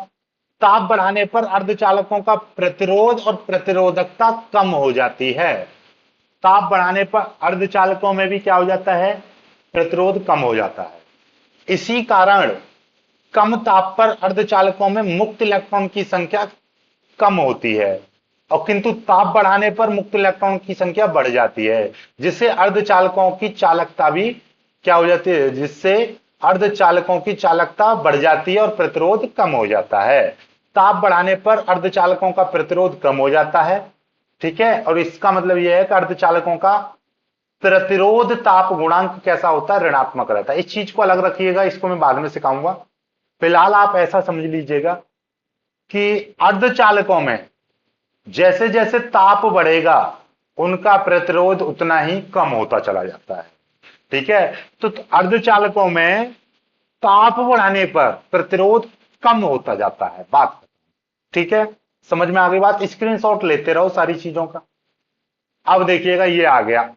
ताप बढ़ाने पर अर्धचालकों का प्रतिरोध और प्रतिरोधकता कम हो जाती है। ताप बढ़ाने पर अर्धचालकों में भी क्या हो जाता है, प्रतिरोध कम हो जाता है। इसी कारण कम ताप पर अर्धचालकों में मुक्त इलेक्ट्रॉन की संख्या कम होती है, और किंतु ताप बढ़ाने पर मुक्त इलेक्ट्रॉन की संख्या बढ़ जाती है, जिससे अर्धचालकों की चालकता भी क्या हो जाती है, जिससे अर्धचालकों की चालकता बढ़ जाती है और प्रतिरोध कम हो जाता है। ताप बढ़ाने पर अर्धचालकों का प्रतिरोध कम हो जाता है। ठीक है, और इसका मतलब यह है कि अर्धचालकों का प्रतिरोध ताप गुणांक कैसा होता है, ऋणात्मक रहता है। इस चीज को अलग रखिएगा, इसको मैं बाद में सिखाऊंगा। फिलहाल आप ऐसा समझ लीजिएगा कि अर्धचालकों में जैसे जैसे ताप बढ़ेगा उनका प्रतिरोध उतना ही कम होता चला जाता है। ठीक है, तो अर्धचालकों में ताप बढ़ाने पर प्रतिरोध कम होता जाता है। बात ठीक है, समझ में आ गई बात। स्क्रीनशॉट लेते रहो सारी चीजों का। अब देखिएगा, ये आ गया।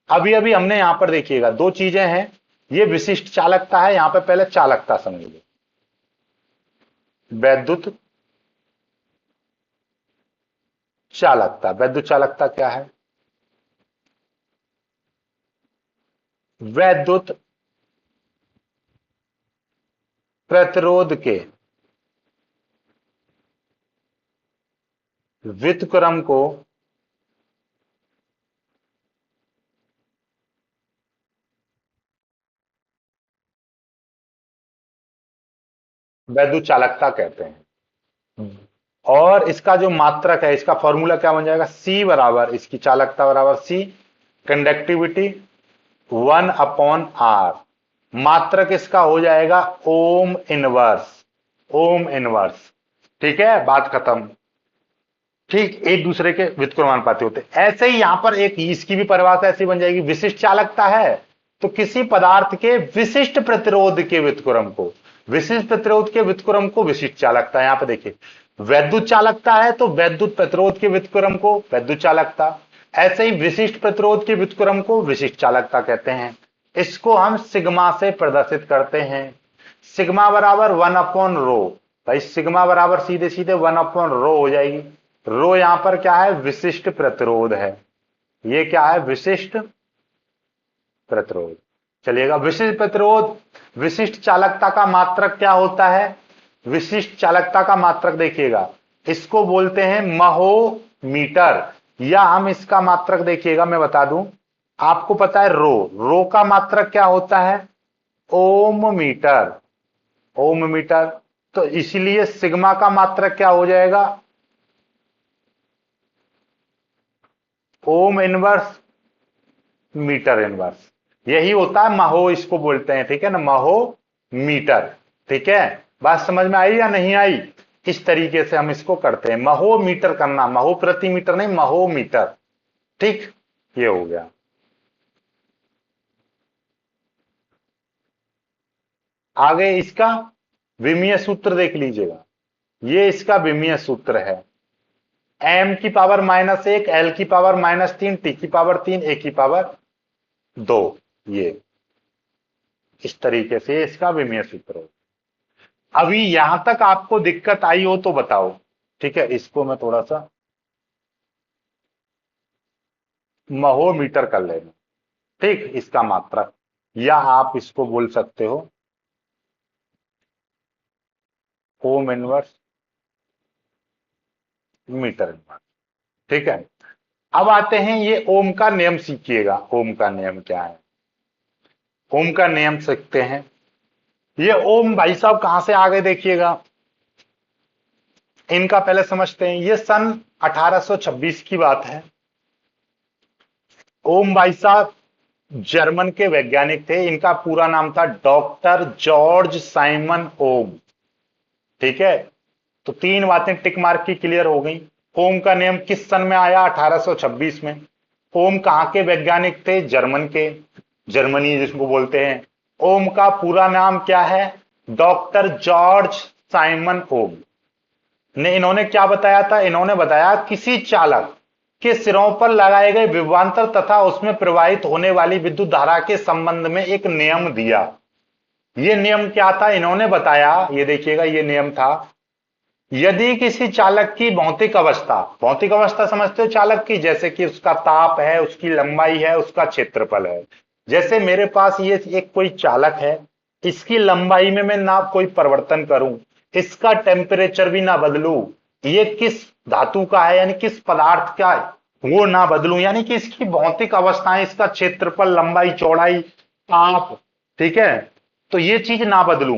अभी अभी हमने यहां पर देखिएगा दो चीजें हैं, ये विशिष्ट चालकता है, यहां पर पहले चालकता समझिए। वैद्युत चालकता, वैद्युत चालकता क्या है, वैद्युत प्रतिरोध के व्युत्क्रम को वैद्युत चालकता कहते हैं। और इसका जो मात्रक है, इसका फॉर्मूला क्या बन जाएगा, सी बराबर, इसकी चालकता बराबर सी कंडक्टिविटी 1/r, मात्रक इसका हो जाएगा ओम इनवर्स, ओम इनवर्स। ठीक है, बात खत्म। ठीक, एक दूसरे के व्युत्क्रमानुपाती होते। ऐसे ही यहां पर एक इसकी भी परिभाषा ऐसी बन जाएगी, विशिष्ट चालकता है तो किसी पदार्थ के विशिष्ट प्रतिरोध के व्युत्क्रम को, विशिष्ट प्रतिरोध के व्युत्क्रम को विशिष्ट चालकता। यहां पर देखिए, वैद्युत चालकता है तो वैद्युत प्रतिरोध के व्युत्क्रम को वैद्युत चालकता, ऐसे ही विशिष्ट प्रतिरोध के व्युत्क्रम को विशिष्ट चालकता कहते हैं। इसको हम सिग्मा से प्रदर्शित करते हैं। सिग्मा बराबर 1/रो, भाई सिग्मा बराबर सीधे सीधे 1/रो हो जाएगी। रो यहां पर क्या है, विशिष्ट प्रतिरोध है, ये क्या है, विशिष्ट प्रतिरोध। चलिएगा, विशिष्ट प्रतिरोध, विशिष्ट चालकता का मात्रक क्या होता है, विशिष्ट चालकता का मात्रक देखिएगा, इसको बोलते हैं महोमीटर, या हम इसका मात्रक देखिएगा, मैं बता दूं आपको, पता है रो का मात्रक क्या होता है, ओम मीटर, ओम मीटर। तो इसलिए सिग्मा का मात्रक क्या हो जाएगा, ओम इनवर्स मीटर इनवर्स, यही होता है महो, इसको बोलते हैं। ठीक है ना, महो मीटर। ठीक है, बात समझ में आई या नहीं आई? इस तरीके से हम इसको करते हैं, महो मीटर करना, महो प्रति मीटर नहीं, महो मीटर। ठीक, ये हो गया। आगे इसका विमीय सूत्र देख लीजिएगा, ये इसका विमीय सूत्र है, m की पावर -1, l की पावर -3, t की पावर 3, a की पावर 2, ये इस तरीके से इसका विमीय सूत्र हो। अभी यहां तक आपको दिक्कत आई हो तो बताओ। ठीक है, इसको मैं थोड़ा सा महोमीटर कर लेना। ठीक, इसका मात्रक, या आप इसको बोल सकते हो ओम इनवर्स मीटर इनवर्स। ठीक है, अब आते हैं, ये ओम का नियम सीखिएगा। ओम का नियम क्या है, ओम का नियम सीखते हैं। ये ओम भाई साहब कहां से आ गए देखिएगा, इनका पहले समझते हैं। ये सन 1826 की बात है। ओम भाई साहब जर्मन के वैज्ञानिक थे, इनका पूरा नाम था डॉक्टर जॉर्ज साइमन ओम। ठीक है, तो तीन बातें टिक मार्क की क्लियर हो गई। ओम का नियम किस सन में आया, 1826 में। ओम कहां के वैज्ञानिक थे, जर्मन के, जर्मनी जिसको बोलते हैं। ओम का पूरा नाम क्या है, डॉक्टर जॉर्ज साइमन ओम ने, इन्होंने क्या बताया था, इन्होंने बताया किसी चालक के सिरों पर लगाए गए विभवांतर तथा उसमें प्रवाहित होने वाली विद्युत धारा के संबंध में एक नियम दिया। यह नियम क्या था, इन्होंने बताया, ये देखिएगा, यह नियम था, यदि किसी चालक की भौतिक अवस्था समझते हो चालक की, जैसे कि उसका ताप है, उसकी लंबाई है, उसका क्षेत्रफल है। जैसे मेरे पास ये एक कोई चालक है, इसकी लंबाई में मैं ना कोई परिवर्तन करूं, इसका टेम्परेचर भी ना बदलूं, ये किस धातु का है यानी किस पदार्थ का वो ना बदलूं, यानी कि इसकी भौतिक अवस्थाएं, इसका क्षेत्रफल, लंबाई, चौड़ाई, ताप, ठीक है, तो ये चीज ना बदलूं।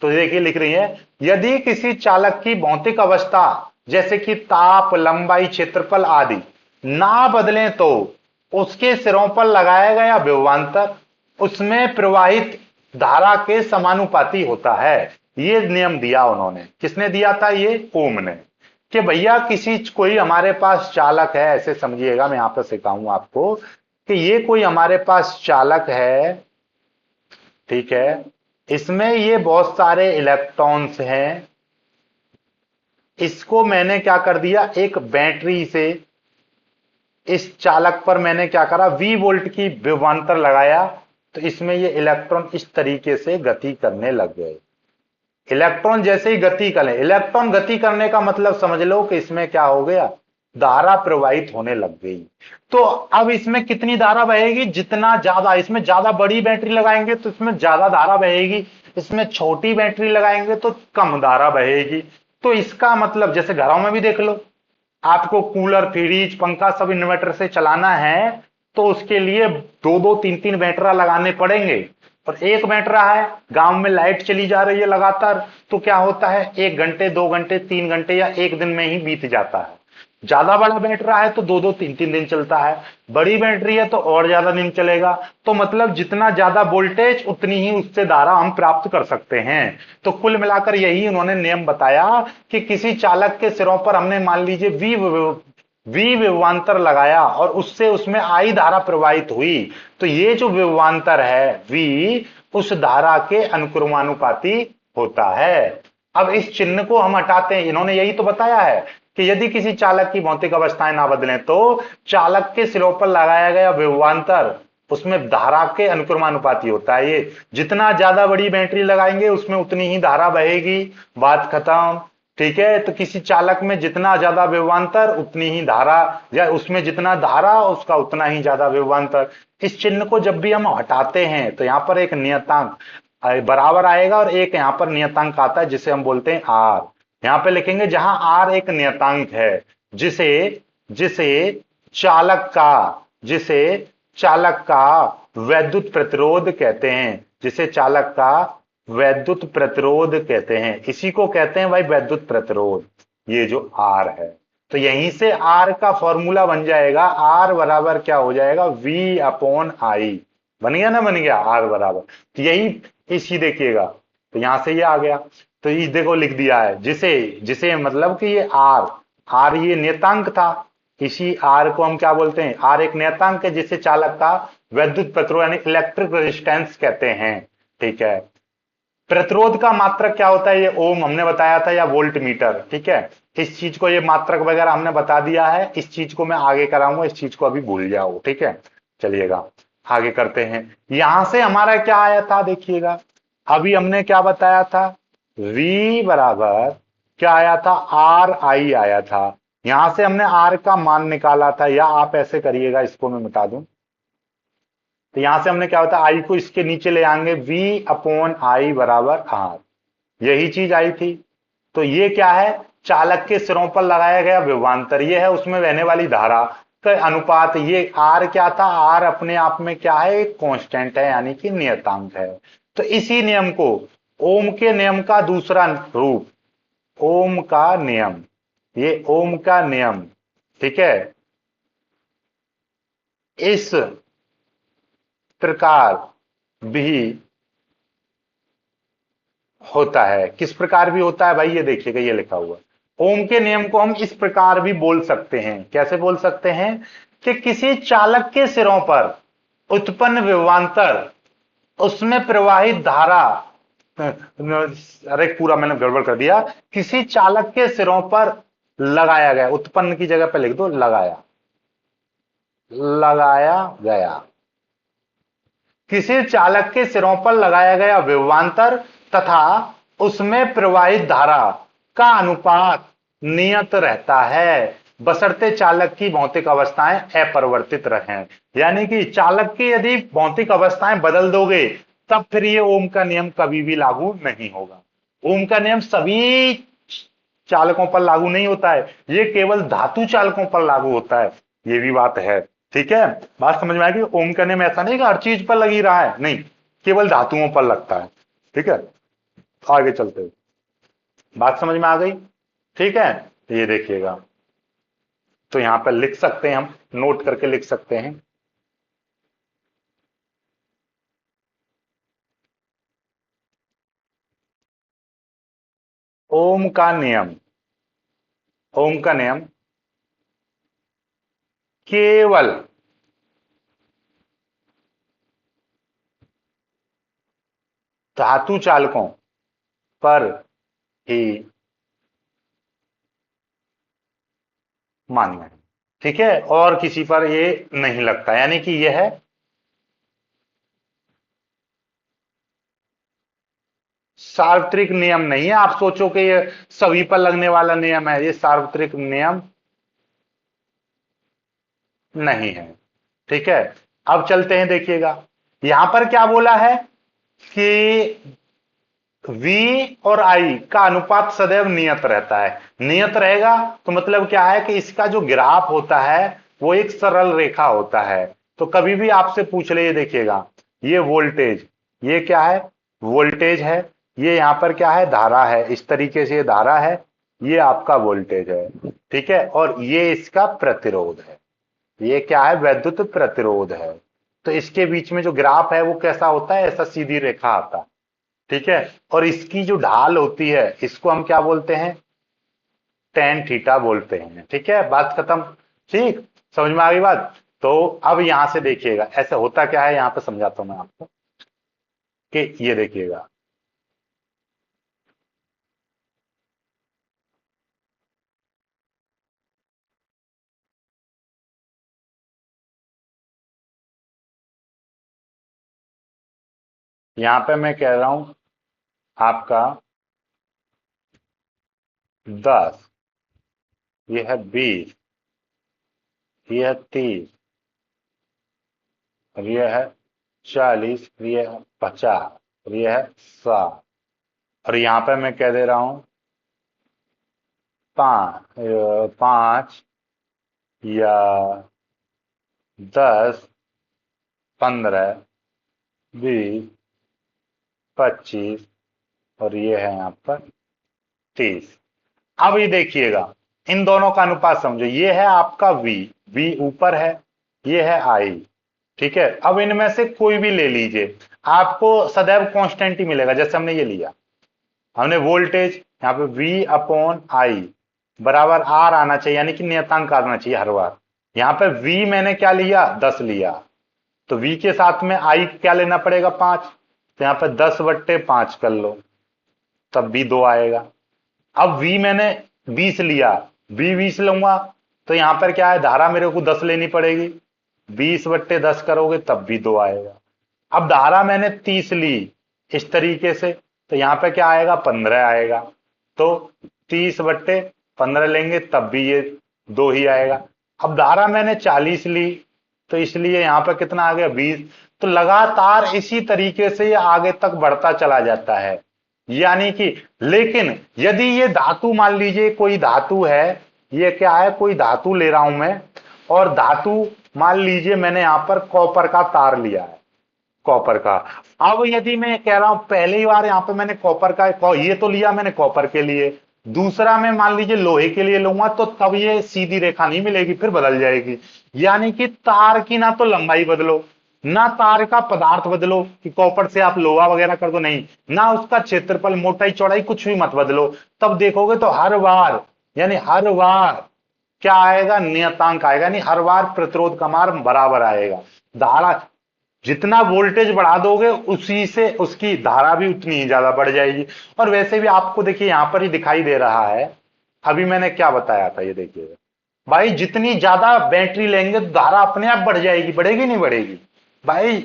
तो देखिए लिख रही है, यदि किसी चालक की भौतिक अवस्था जैसे कि ताप, लंबाई, क्षेत्रफल आदि ना बदलें तो उसके सिरों पर लगाया गया विभवांतर उसमें प्रवाहित धारा के समानुपाती होता है। ये नियम दिया उन्होंने, किसने दिया था, ये ओम ने, कि भैया किसी कोई हमारे पास चालक है, ऐसे समझिएगा, मैं यहां पर सिखाऊं आपको कि ये कोई हमारे पास चालक है, ठीक है, इसमें ये बहुत सारे इलेक्ट्रॉन्स हैं, इसको मैंने क्या कर दिया, एक बैटरी से इस चालक पर मैंने क्या करा, V वोल्ट की विभवांतर लगाया, तो इसमें ये इलेक्ट्रॉन इस तरीके से गति करने लग गए। इलेक्ट्रॉन जैसे ही गति करें, इलेक्ट्रॉन गति करने का मतलब समझ लो कि इसमें क्या हो गया, धारा प्रवाहित होने लग गई। तो अब इसमें कितनी धारा बहेगी, जितना ज्यादा, इसमें ज्यादा बड़ी बैटरी लगाएंगे तो इसमें ज्यादा धारा बहेगी, इसमें छोटी बैटरी लगाएंगे तो कम धारा बहेगी। तो इसका मतलब, जैसे घरों में भी देख लो, आपको कूलर, फ्रिज, पंखा सब इन्वर्टर से चलाना है तो उसके लिए दो दो तीन तीन बैटरा लगाने पड़ेंगे। और एक बैटरा है, गांव में लाइट चली जा रही है लगातार, तो क्या होता है, 1 घंटे, 2 घंटे, 3 घंटे या एक दिन में ही बीत जाता है। ज्यादा बड़ा बैटरा है तो 2-2 3-3 दिन चलता है, बड़ी बैटरी है तो और ज्यादा दिन चलेगा। तो मतलब जितना ज्यादा वोल्टेज उतनी ही उससे धारा हम प्राप्त कर सकते हैं। तो कुल मिलाकर यही उन्होंने नियम बताया कि किसी चालक के सिरों पर हमने मान लीजिए वी विभवांतर लगाया और उससे उसमें आई धारा प्रवाहित हुई, तो ये जो विभवांतर है वी उस धारा के अनुक्रमानुपाती होता है। अब इस चिन्ह को हम हटाते हैं, इन्होंने यही तो बताया है कि यदि किसी चालक की भौतिक अवस्थाएं ना बदलें तो चालक के सिरों पर लगाया गया विभवांतर उसमें धारा के अनुक्रमानुपाती होता है। ये जितना ज्यादा बड़ी बैटरी लगाएंगे उसमें उतनी ही धारा बहेगी, बात खत्म। ठीक है, तो किसी चालक में जितना ज्यादा विभवांतर उतनी ही धारा, या उसमें जितना धारा उसका उतना ही ज्यादा विभवांतर। इस चिन्ह को जब भी हम हटाते हैं तो यहां पर एक नियतांक बराबर आएगा और एक यहां पर नियतांक आता है जिसे हम बोलते हैं आर। यहां पे लिखेंगे जहां आर एक नियतांक है जिसे जिसे चालक का जिसे चालक का वैद्युत प्रतिरोध कहते हैं, जिसे चालक का वैद्युत प्रतिरोध कहते हैं, इसी को कहते हैं भाई वैद्युत प्रतिरोध, ये जो आर है। तो यहीं से आर का फॉर्मूला बन जाएगा, आर बराबर क्या हो जाएगा, वी अपॉन आई। बन गया ना, बन गया आर बराबर। तो यही इसी देखिएगा, तो यहां से ये आ गया। तो इस देखो लिख दिया है जिसे जिसे मतलब कि ये आर, आर ये नियतांक था, इसी आर को हम क्या बोलते हैं, आर एक नियतांक है जिसे चालक का वैद्युत प्रतिरोध यानी इलेक्ट्रिक रेजिस्टेंस कहते हैं। ठीक है, प्रतिरोध का मात्रक क्या होता है, ये ओम हमने बताया था या वोल्ट मीटर। ठीक है, इस चीज को ये मात्रक वगैरह हमने बता दिया है, इस चीज को मैं आगे कराऊंगा, इस चीज को अभी भूल जाओ। ठीक है, चलिएगा आगे करते हैं। यहां से हमारा क्या आया था देखिएगा, अभी हमने क्या बताया था, V बराबर क्या आया था, आर आई आया था। यहां से हमने आर का मान निकाला था, या आप ऐसे करिएगा, इसको मैं मिटा दूं। तो यहां से हमने क्या होता है, आई को इसके नीचे ले आएंगे, V अपॉन आई बराबर आर, यही चीज आई थी। तो ये क्या है, चालक के सिरों पर लगाया गया विभवांतर, ये है उसमें बहने वाली धारा का अनुपात। ये आर क्या था, आर अपने आप में क्या है, एक कांस्टेंट है यानी कि नियतांक है। तो इसी नियम को, ओम के नियम का दूसरा रूप, ओम का नियम, ये ओम का नियम, ठीक है, इस प्रकार भी होता है। किस प्रकार भी होता है भाई, ये देखिएगा, ये लिखा हुआ ओम के नियम को हम इस प्रकार भी बोल सकते हैं। कैसे बोल सकते हैं, कि किसी चालक के सिरों पर उत्पन्न विभवांतर उसमें प्रवाहित धारा, अरे पूरा मैंने गड़बड़ कर दिया, किसी चालक के सिरों पर लगाया गया, उत्पन्न की जगह पर लिख दो लगाया, लगाया गया, किसी चालक के सिरों पर लगाया गया विभवांतर तथा उसमें प्रवाहित धारा का अनुपात नियत रहता है, बशर्ते चालक की भौतिक अवस्थाएं अपरिवर्तित रहें। यानी कि चालक की यदि भौतिक अवस्थाएं बदल दोगे तब फिर ये ओम का नियम कभी भी लागू नहीं होगा। ओम का नियम सभी चालकों पर लागू नहीं होता है, ये केवल धातु चालकों पर लागू होता है, ये भी बात है। ठीक है, बात समझ में आएगी। ओम का नियम ऐसा नहीं कि हर चीज पर लगी रहा है, नहीं, केवल धातुओं पर लगता है। ठीक है, आगे चलते हैं, बात समझ में आ गई। ठीक है, ये देखिएगा, तो यहां पर लिख सकते हैं, हम नोट करके लिख सकते हैं, ओम का नियम, ओम का नियम केवल धातु चालकों पर ही मान्य है। ठीक है, और किसी पर ये नहीं लगता, यानी कि यह है सार्वत्रिक नियम नहीं है। आप सोचो कि ये सभी पर लगने वाला नियम है, ये सार्वत्रिक नियम नहीं है। ठीक है, अब चलते हैं, देखिएगा यहां पर क्या बोला है कि V और I का अनुपात सदैव नियत रहता है। नियत रहेगा तो मतलब क्या है कि इसका जो ग्राफ होता है वो एक सरल रेखा होता है। तो कभी भी आपसे पूछ ले, ये देखिएगा, ये वोल्टेज, ये क्या है, वोल्टेज है, ये यहां पर क्या है, धारा है, इस तरीके से ये धारा है, ये आपका वोल्टेज है, ठीक है, और ये इसका प्रतिरोध है। ये क्या है, वैद्युत प्रतिरोध है। तो इसके बीच में जो ग्राफ है वो कैसा होता है, ऐसा सीधी रेखा आता है, ठीक है, और इसकी जो ढाल होती है इसको हम क्या बोलते हैं, टेन थीटा बोलते हैं, ठीक है, बात खत्म। ठीक, समझ में आ गई बात। तो अब यहां से देखिएगा ऐसे होता क्या है, यहां पे समझाता हूं मैं आपको कि ये देखिएगा, यहां पे मैं कह रहा हूं आपका 10, ये है 20, ये है 30, और ये है 40, ये है 50, और ये है 100, और यहां पे मैं कह दे रहा हूं 5 या 10, 15, 20, 25, और ये है यहाँ पर 30। अब ये देखिएगा, इन दोनों का अनुपात समझो, ये है आपका V, V ऊपर है, ये है I, ठीक है। अब इनमें से कोई भी ले लीजिए, आपको सदैव कांस्टेंट ही मिलेगा। जैसे हमने ये लिया, हमने वोल्टेज यहाँ पे V अपॉन आई बराबर R आना चाहिए, यानी कि नियतांक आना चाहिए हर बार। यहाँ पे V मैंने क्या लिया, 10 लिया, तो V के साथ में I क्या लेना पड़ेगा, 5, तो यहाँ पे 10/5 कर लो, तब भी 2 आएगा। अब V मैंने 20 लिया, V 20 लूंगा, तो यहां पर क्या है, धारा मेरे को 10 लेनी पड़ेगी, 20/10 करोगे तब भी 2 आएगा। अब धारा मैंने 30 ली इस तरीके से, तो यहां पे क्या आएगा, 15 आएगा। तो 30/15 लेंगे तब भी ये 2 ही आएगा। अब धारा मैंने 40 ली, तो इसलिए यहां पर कितना आ गया, 20। तो लगातार इसी तरीके से ये आगे तक बढ़ता चला जाता है, यानी कि, लेकिन यदि ये धातु, मान लीजिए कोई धातु है, ये क्या है, कोई धातु ले रहा हूं मैं, और धातु मान लीजिए मैंने यहां पर कॉपर का तार लिया है, कॉपर का। अब यदि मैं कह रहा हूं पहली बार यहां पे मैंने कॉपर का, ये तो लिया मैंने कॉपर के लिए, दूसरा मैं मान लीजिए लोहे के लिए लूंगा, तो तब ये सीधी रेखा नहीं मिलेगी, फिर बदल जाएगी। यानी कि तार की ना तो लंबाई बदलो, ना तार का पदार्थ बदलो कि कॉपर से आप लोहा वगैरह कर दो, नहीं, ना उसका क्षेत्रफल, मोटाई, चौड़ाई, कुछ भी मत बदलो। तब देखोगे तो हर बार, यानी हर बार क्या आएगा, नियतांक आएगा, यानी हर बार प्रतिरोध का मान बराबर आएगा। धारा, जितना वोल्टेज बढ़ा दोगे उसी से उसकी धारा भी उतनी ही ज्यादा बढ़ जाएगी। और वैसे भी आपको देखिए यहां पर ही दिखाई दे रहा है, अभी मैंने क्या बताया था, ये देखिएगा भाई, जितनी ज्यादा बैटरी लेंगे तो धारा अपने आप बढ़ जाएगी, बढ़ेगी नहीं बढ़ेगी भाई।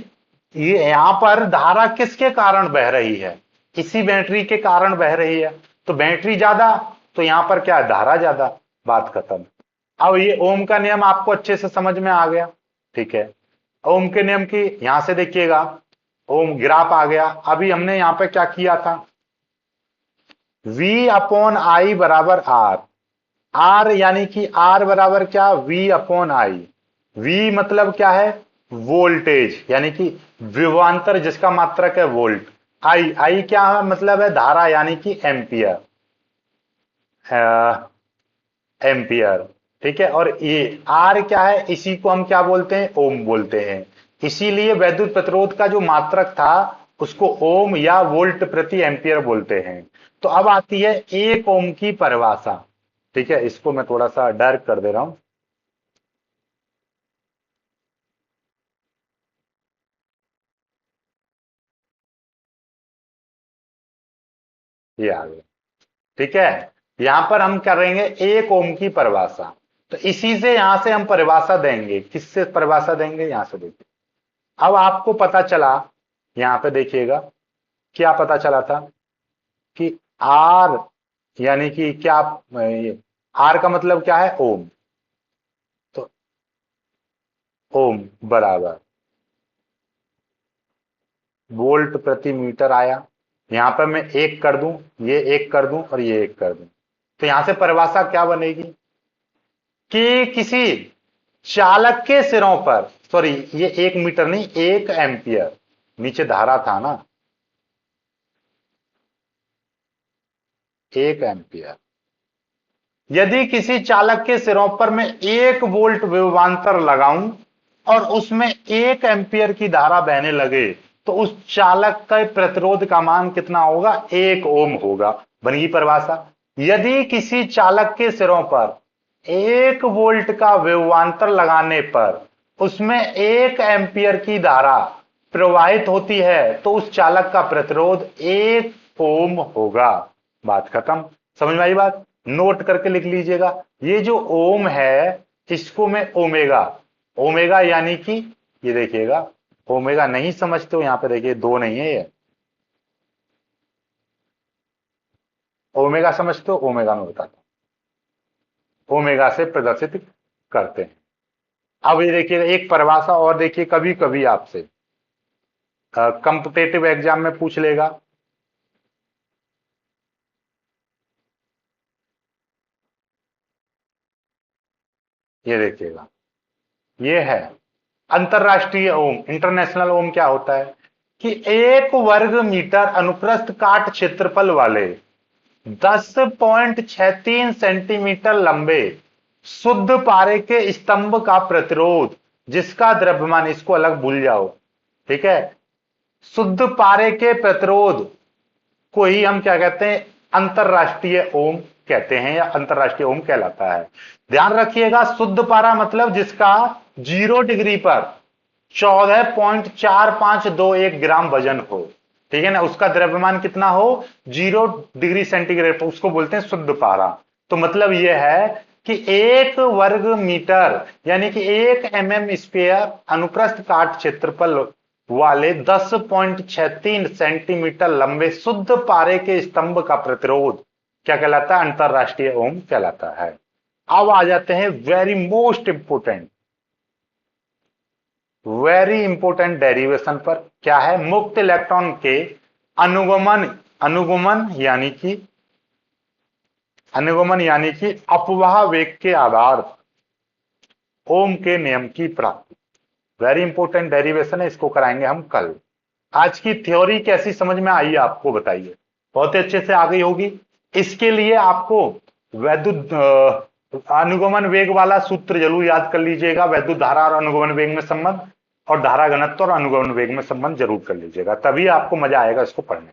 ये यहां पर धारा किसके कारण बह रही है, इसी बैटरी के कारण बह रही है। तो बैटरी ज्यादा, तो यहां पर क्या है, धारा ज्यादा, बात खत्म। अब ये ओम का नियम आपको अच्छे से समझ में आ गया, ठीक है। ओम के नियम की यहां से देखिएगा, ओम ग्राफ आ गया। अभी हमने यहां पे क्या किया था, V अपॉन आई बराबर R, R यानी कि R बराबर क्या, V अपॉन आई। V मतलब क्या है, वोल्टेज, यानी कि विभवांतर जिसका मात्रक है वोल्ट। आई क्या है, मतलब है धारा, यानी कि एम्पियर, एम्पियर, ठीक है। और ये आर क्या है, इसी को हम क्या बोलते हैं, ओम बोलते हैं। इसीलिए वैद्युत प्रतिरोध का जो मात्रक था उसको ओम या वोल्ट प्रति एम्पियर बोलते हैं। तो अब आती है 1 ओम की परिभाषा, ठीक है, इसको मैं थोड़ा सा डार्क कर दे रहा हूं, ये आ गया, ठीक है। यहां पर हम करेंगे 1 ओम की परिभाषा, तो इसी से यहां से हम परिभाषा देंगे, किससे परिभाषा देंगे, यहां से देखिए। अब आपको पता चला, यहां पे देखिएगा, क्या पता चला था कि आर, यानी कि क्या, ये आर का मतलब क्या है, ओम। तो ओम बराबर वोल्ट प्रति मीटर आया। यहां पर मैं 1 कर दूं, ये 1 कर दूं, और ये 1 कर दूं, तो यहां से परिभाषा क्या बनेगी कि किसी चालक के सिरों पर, सॉरी, ये 1 मीटर नहीं, 1 एम्पियर, नीचे धारा था ना, 1 एम्पियर, यदि किसी चालक के सिरों पर मैं 1 वोल्ट विभवांतर लगाऊं और उसमें 1 एम्पियर की धारा बहने लगे तो उस चालक का प्रतिरोध का मान कितना होगा? 1 ओम होगा। बन गई परिभाषा। यदि किसी चालक के सिरों पर 1 वोल्ट का विभवांतर लगाने पर उसमें 1 एम्पियर की धारा प्रवाहित होती है तो उस चालक का प्रतिरोध 1 ओम होगा। बात खत्म। समझ में आई बात? नोट करके लिख लीजिएगा। ये जो ओम है इसको मैं ओमेगा, ओमेगा यानी कि ये देखिएगा, ओमेगा नहीं समझते हो यहां पे देखिए 2 नहीं है ये, ओमेगा समझते हो? ओमेगा में बताता हूं, ओमेगा से प्रदर्शित करते हैं। अब ये देखिए एक परिभाषा और देखिए, कभी कभी आपसे कंपिटेटिव एग्जाम में पूछ लेगा। ये देखिएगा, ये है अंतरराष्ट्रीय ओम, इंटरनेशनल ओम। क्या होता है कि 1 वर्ग मीटर अनुप्रस्थ काट क्षेत्रफल वाले 10.63 सेंटीमीटर लंबे शुद्ध पारे के स्तंभ का प्रतिरोध जिसका द्रव्यमान, इसको अलग भूल जाओ, ठीक है, शुद्ध पारे के प्रतिरोध को ही हम क्या कहते हैं? अंतरराष्ट्रीय ओम कहते हैं या अंतरराष्ट्रीय ओम कहलाता है। ध्यान रखिएगा, शुद्ध पारा मतलब जिसका 0 डिग्री पर 14.4521 ग्राम वजन हो, ठीक है ना, उसका द्रव्यमान कितना हो? 0 डिग्री सेंटीग्रेड पर, उसको बोलते हैं शुद्ध पारा। तो मतलब यह है कि 1 वर्ग मीटर यानी कि 1 mm² अनुप्रस्थ काट क्षेत्रफल वाले 10.63 सेंटीमीटर लंबे शुद्ध पारे के स्तंभ का प्रतिरोध क्या कहलाता है? अंतरराष्ट्रीय ओम कहलाता है। अब आ जाते हैं वेरी इंपोर्टेंट डेरिवेशन पर। क्या है? मुक्त इलेक्ट्रॉन के अनुगमन, अनुगमन यानी कि अपवाह वेग के आधार ओम के नियम की प्राप्ति। वेरी इंपोर्टेंट डेरिवेशन है, इसको कराएंगे हम कल। आज की थ्योरी कैसी समझ में आई आपको बताइए? बहुत ही अच्छे से आ गई होगी। इसके लिए आपको वैद्युत अनुगमन वेग वाला सूत्र जरूर याद कर लीजिएगा। वैद्युत धारा और अनुगमन वेग में संबंध, और धारा घनत्व और अनुगमन वेग में संबंध जरूर कर लीजिएगा, तभी आपको मजा आएगा इसको पढ़ने में।